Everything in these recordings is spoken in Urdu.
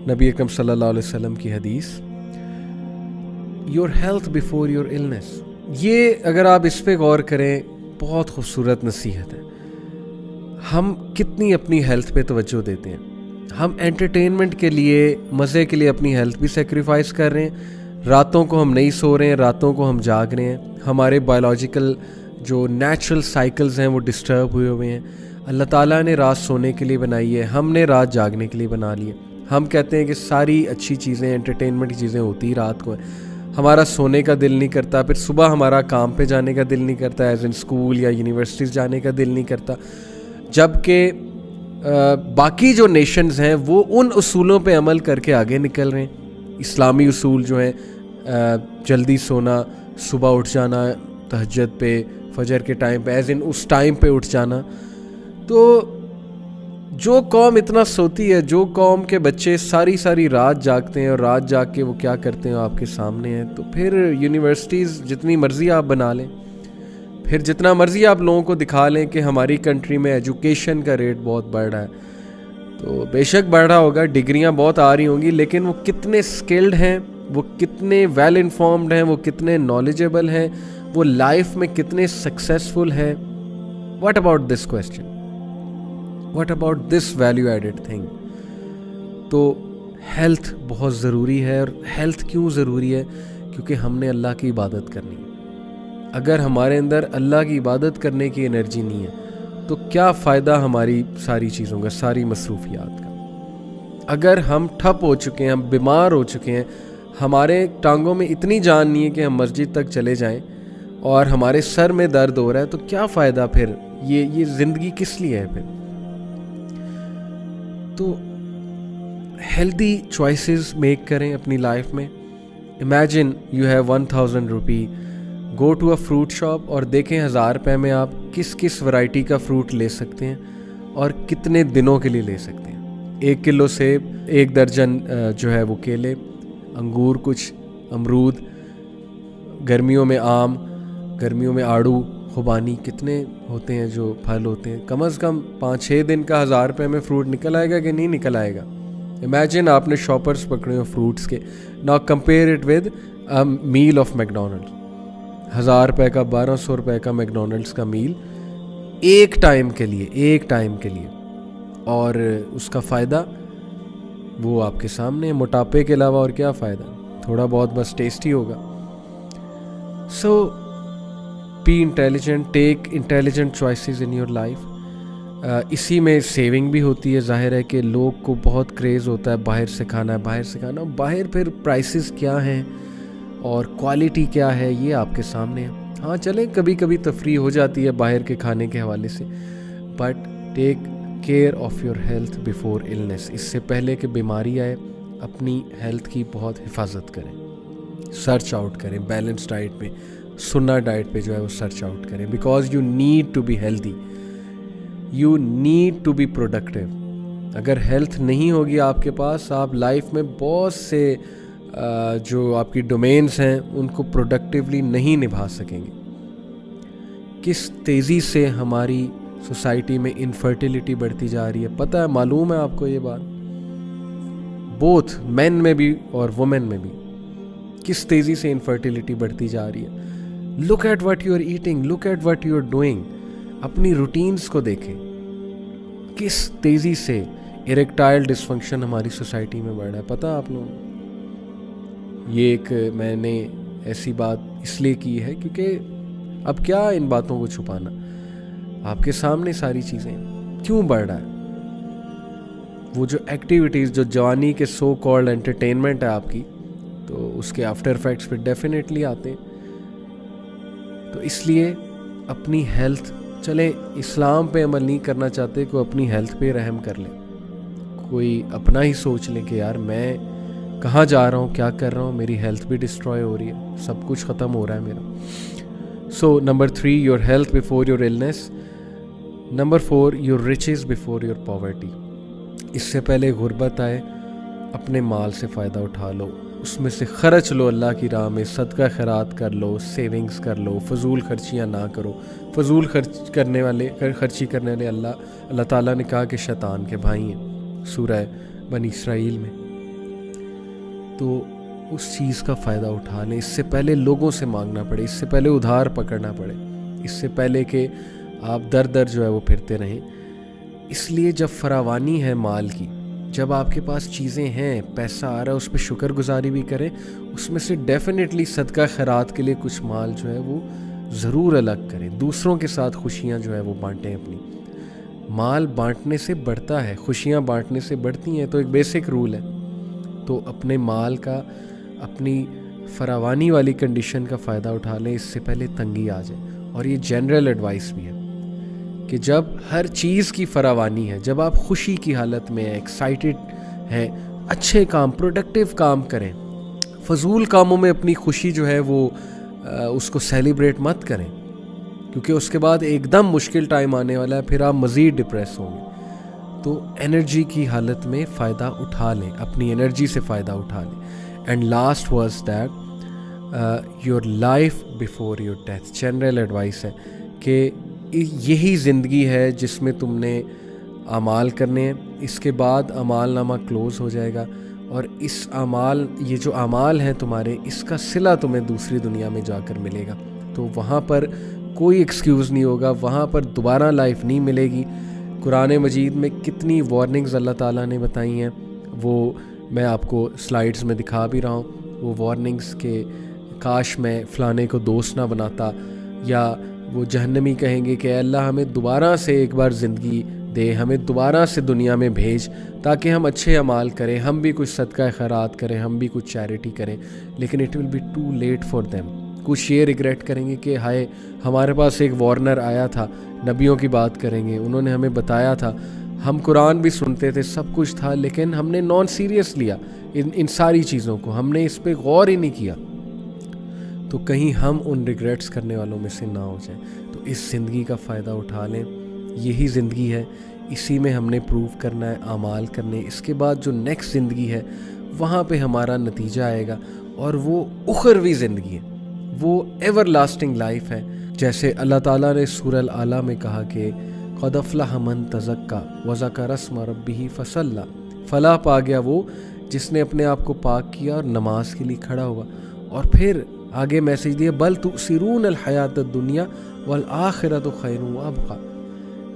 نبی اکرم صلی اللہ علیہ وسلم کی حدیث، your health before your illness. یہ اگر آپ اس پہ غور کریں بہت خوبصورت نصیحت ہے. ہم کتنی اپنی ہیلتھ پہ توجہ دیتے ہیں. ہم انٹرٹینمنٹ کے لیے، مزے کے لیے اپنی ہیلتھ بھی سیکریفائس کر رہے ہیں. راتوں کو ہم نہیں سو رہے ہیں، راتوں کو ہم جاگ رہے ہیں. ہمارے بایولوجیکل جو نیچرل سائیکلز ہیں وہ ڈسٹرب ہوئے ہیں. اللہ تعالیٰ نے رات سونے کے لیے بنائی ہے، ہم نے رات جاگنے کے لیے بنا لی ہے. ہم کہتے ہیں کہ ساری اچھی چیزیں، انٹرٹینمنٹ کی چیزیں ہوتی ہی رات کو ہیں. ہمارا سونے کا دل نہیں کرتا، پھر صبح ہمارا کام پہ جانے کا دل نہیں کرتا، ایز ان اسکول یا یونیورسٹیز جانے کا دل نہیں کرتا. جب کہ باقی جو نیشنز ہیں وہ ان اصولوں پہ عمل کر کے آگے نکل رہے ہیں. اسلامی اصول جو ہیں، جلدی سونا، صبح اٹھ جانا تہجد پہ، فجر کے ٹائم پہ، ایز ان اس ٹائم پہ اٹھ جانا. تو جو قوم اتنا سوتی ہے، جو قوم کے بچے ساری رات جاگتے ہیں اور رات جاگ کے وہ کیا کرتے ہیں آپ کے سامنے ہیں. تو پھر یونیورسٹیز جتنی مرضی آپ بنا لیں، پھر جتنا مرضی آپ لوگوں کو دکھا لیں کہ ہماری کنٹری میں ایجوکیشن کا ریٹ بہت بڑھ رہا ہے، تو بے شک بڑھ رہا ہوگا، ڈگریاں بہت آ رہی ہوں گی، لیکن وہ کتنے اسکلڈ ہیں، وہ کتنے ویل انفارمڈ ہیں، وہ کتنے نالجیبل ہیں، وہ لائف میں کتنے سکسیزفل ہیں. What about this question? What about this value added thing? تو ہیلتھ بہت ضروری ہے. اور ہیلتھ کیوں ضروری ہے؟ کیونکہ ہم نے اللہ کی عبادت کرنی ہے. اگر ہمارے اندر اللہ کی عبادت کرنے کی انرجی نہیں ہے تو کیا فائدہ ہماری ساری چیزوں کا، ساری مصروفیات کا؟ اگر ہم ٹھپ ہو چکے ہیں، ہم بیمار ہو چکے ہیں، ہمارے ٹانگوں میں اتنی جان نہیں ہے کہ ہم مسجد تک چلے جائیں، اور ہمارے سر میں درد ہو رہا ہے، تو کیا فائدہ پھر؟ یہ زندگی کس لیے ہے پھر؟ تو ہیلدی چوائسیز میک کریں اپنی لائف میں. Imagine you have 1000 rupee, go to a fruit shop اور دیکھیں 1000 روپے میں آپ کس ورائٹی کا فروٹ لے سکتے ہیں اور کتنے دنوں کے لیے لے سکتے ہیں. 1 کلو سیب، 1 درجن جو ہے وہ کیلے، انگور، کچھ امرود، گرمیوں میں آم، گرمیوں میں آڑو، خوبانی، کتنے ہوتے ہیں جو پھل ہوتے ہیں. کم از کم 5-6 دن کا 1000 روپے میں فروٹ نکل آئے گا کہ نہیں نکل آئے گا؟ امیجن آپ نے شاپرز پکڑے ہو فروٹس کے. نا compare it with meal of McDonald. 1000 روپے کا، 1200 روپے کا میکڈونلڈس کا میل ایک ٹائم کے لیے، اور اس کا فائدہ وہ آپ کے سامنے. موٹاپے کے علاوہ اور کیا فائدہ؟ تھوڑا بہت بس ٹیسٹی ہوگا. So be intelligent, take intelligent choices in your life. اسی میں سیونگ بھی ہوتی ہے. ظاہر ہے کہ لوگ کو بہت کریز ہوتا ہے باہر سے کھانا، باہر پھر پرائسز کیا ہیں اور کوالٹی کیا ہے یہ آپ کے سامنے ہے. ہاں چلیں، کبھی کبھی تفریح ہو جاتی ہے باہر کے کھانے کے حوالے سے، but take care of your health before illness. اس سے پہلے کہ بیماری آئے اپنی ہیلتھ کی بہت حفاظت کریں. سرچ آؤٹ کریں بیلنس ڈائٹ پہ، سنہ ڈائٹ پہ جو ہے وہ سرچ آؤٹ کریں. Because you need to be healthy, you need to be productive. اگر ہیلتھ نہیں ہوگی آپ کے پاس، آپ لائف میں بہت سے جو آپ کی ڈومینز ہیں ان کو پروڈکٹیولی نہیں نبھا سکیں گے. کس تیزی سے ہماری سوسائٹی میں انفرٹیلیٹی بڑھتی جا رہی ہے، پتہ ہے، معلوم ہے آپ کو یہ بات؟ بوتھ مین میں بھی اور وومن میں بھی کس تیزی سے انفرٹیلیٹی بڑھتی جا رہی ہے. Look at what you are eating, look at what you are doing. اپنی روٹینز کو دیکھیں کس تیزی سے اریکٹائل ڈسفنکشن ہماری سوسائٹی میں بڑھ رہا ہے. پتہ آپ لوگوں، یہ ایک میں نے ایسی بات اس لیے کی ہے کیونکہ اب کیا ان باتوں کو چھپانا، آپ کے سامنے ساری چیزیں. کیوں بڑھ رہا ہے؟ وہ جو ایکٹیویٹیز، جو جوانی کے سو کالڈ انٹرٹینمنٹ ہے آپ کی، تو اس کے آفٹر افیکٹس پہ ڈیفینیٹلی آتے ہیں. تو اس لیے اپنی ہیلتھ، چلیں اسلام پہ عمل نہیں کرنا چاہتے، کوئی اپنی ہیلتھ پہ رحم کر لیں. کوئی اپنا ہی سوچ لیں کہ یار میں کہاں جا رہا ہوں، کیا کر رہا ہوں، میری ہیلتھ بھی ڈسٹروائے ہو رہی ہے، سب کچھ ختم ہو رہا ہے میرا. So number 3، your health before your illness. Number 4، your riches before your poverty. اس سے پہلے غربت آئے اپنے مال سے فائدہ اٹھا لو، اس میں سے خرچ لو اللہ کی راہ میں، صدقہ خیرات کر لو، سیونگز کر لو، فضول خرچیاں نہ کرو. فضول خرچی کرنے والے اللہ تعالیٰ نے کہا کہ شیطان کے بھائی ہیں، سورہ بنی اسرائیل میں. تو اس چیز کا فائدہ اٹھا لیں. اس سے پہلے لوگوں سے مانگنا پڑے, اس سے پہلے ادھار پکڑنا پڑے, اس سے پہلے کہ آپ در در جو ہے وہ پھرتے رہیں. اس لیے جب فراوانی ہے مال کی, جب آپ کے پاس چیزیں ہیں, پیسہ آ رہا ہے, اس پہ شکر گزاری بھی کریں. اس میں سے ڈیفینیٹلی صدقہ خیرات کے لیے کچھ مال جو ہے وہ ضرور الگ کریں. دوسروں کے ساتھ خوشیاں جو ہے وہ بانٹیں اپنی. مال بانٹنے سے بڑھتا ہے, خوشیاں بانٹنے سے بڑھتی ہیں. تو ایک بیسک رول ہے. تو اپنے مال کا, اپنی فراوانی والی کنڈیشن کا فائدہ اٹھا لیں, اس سے پہلے تنگی آ جائے. اور یہ جنرل ایڈوائس بھی ہے کہ جب ہر چیز کی فراوانی ہے, جب آپ خوشی کی حالت میں ہیں, ایکسائٹڈ ہیں, اچھے کام, پروڈکٹیو کام کریں. فضول کاموں میں اپنی خوشی جو ہے وہ اس کو سیلیبریٹ مت کریں, کیونکہ اس کے بعد ایک دم مشکل ٹائم آنے والا ہے, پھر آپ مزید ڈپریس ہوں گے. تو انرجی کی حالت میں فائدہ اٹھا لیں, اپنی انرجی سے فائدہ اٹھا لیں. And last was that your life before your death. General advice ہے کہ یہی زندگی ہے جس میں تم نے اعمال کرنے ہیں. اس کے بعد اعمال نامہ کلوز ہو جائے گا, اور اس اعمال, یہ جو اعمال ہیں تمہارے, اس کا صلہ تمہیں دوسری دنیا میں جا کر ملے گا. تو وہاں پر کوئی ایکسکیوز نہیں ہوگا, وہاں پر دوبارہ لائف نہیں ملے گی. قرآن مجید میں کتنی وارننگز اللہ تعالیٰ نے بتائی ہیں, وہ میں آپ کو سلائیڈز میں دکھا بھی رہا ہوں. وہ وارننگز کہ کاش میں فلانے کو دوست نہ بناتا, یا وہ جہنمی کہیں گے کہ اے اللہ ہمیں دوبارہ سے ایک بار زندگی دے, ہمیں دوبارہ سے دنیا میں بھیج تاکہ ہم اچھے اعمال کریں, ہم بھی کچھ صدقہ خیرات کریں, ہم بھی کچھ چیریٹی کریں. لیکن it will be too late for them. کچھ یہ ریگریٹ کریں گے کہ ہائے ہمارے پاس ایک وارنر آیا تھا, نبیوں کی بات کریں گے, انہوں نے ہمیں بتایا تھا, ہم قرآن بھی سنتے تھے, سب کچھ تھا, لیکن ہم نے نان سیریس لیا ان ساری چیزوں کو, ہم نے اس پہ غور ہی نہیں کیا. تو کہیں ہم ان ریگریٹس کرنے والوں میں سے نہ ہو جائیں. تو اس زندگی کا فائدہ اٹھا لیں, یہی زندگی ہے, اسی میں ہم نے پروو کرنا ہے, اعمال کرنے. اس کے بعد جو نیکسٹ زندگی ہے وہاں پہ ہمارا نتیجہ آئے گا, اور وہ اخروی زندگی ہے, وہ ایور لاسٹنگ لائف ہے. جیسے اللہ تعالیٰ نے سورہ الاعلیٰ میں کہا کہ قد افلح من تزکا وذکر اسم ربہ فصلی. فلاح پا گیا وہ جس نے اپنے آپ کو پاک کیا اور نماز کے لیے کھڑا ہوا. اور پھر آگے میسج دیا بل تؤثرون الحیات الدنیا والآخرۃ خیر وابقی,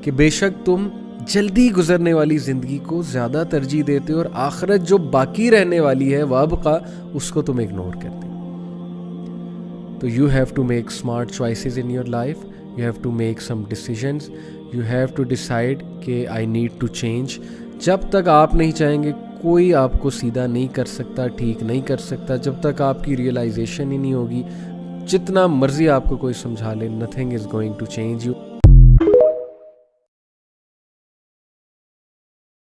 کہ بے شک تم جلدی گزرنے والی زندگی کو زیادہ ترجیح دیتے ہو, اور آخرت جو باقی رہنے والی ہے وابقی, اس کو تم اگنور کرتے ہو. تو you have to make smart choices in your life, you have to make some decisions, you have to decide کہ I need to change. جب تک آپ نہیں چاہیں گے کوئی آپ کو سیدھا نہیں کر سکتا, ٹھیک نہیں کر سکتا. جب تک آپ کی ریئلائزیشن ہی نہیں ہوگی, جتنا مرضی آپ کو کوئی سمجھا لے, nothing is going to change you.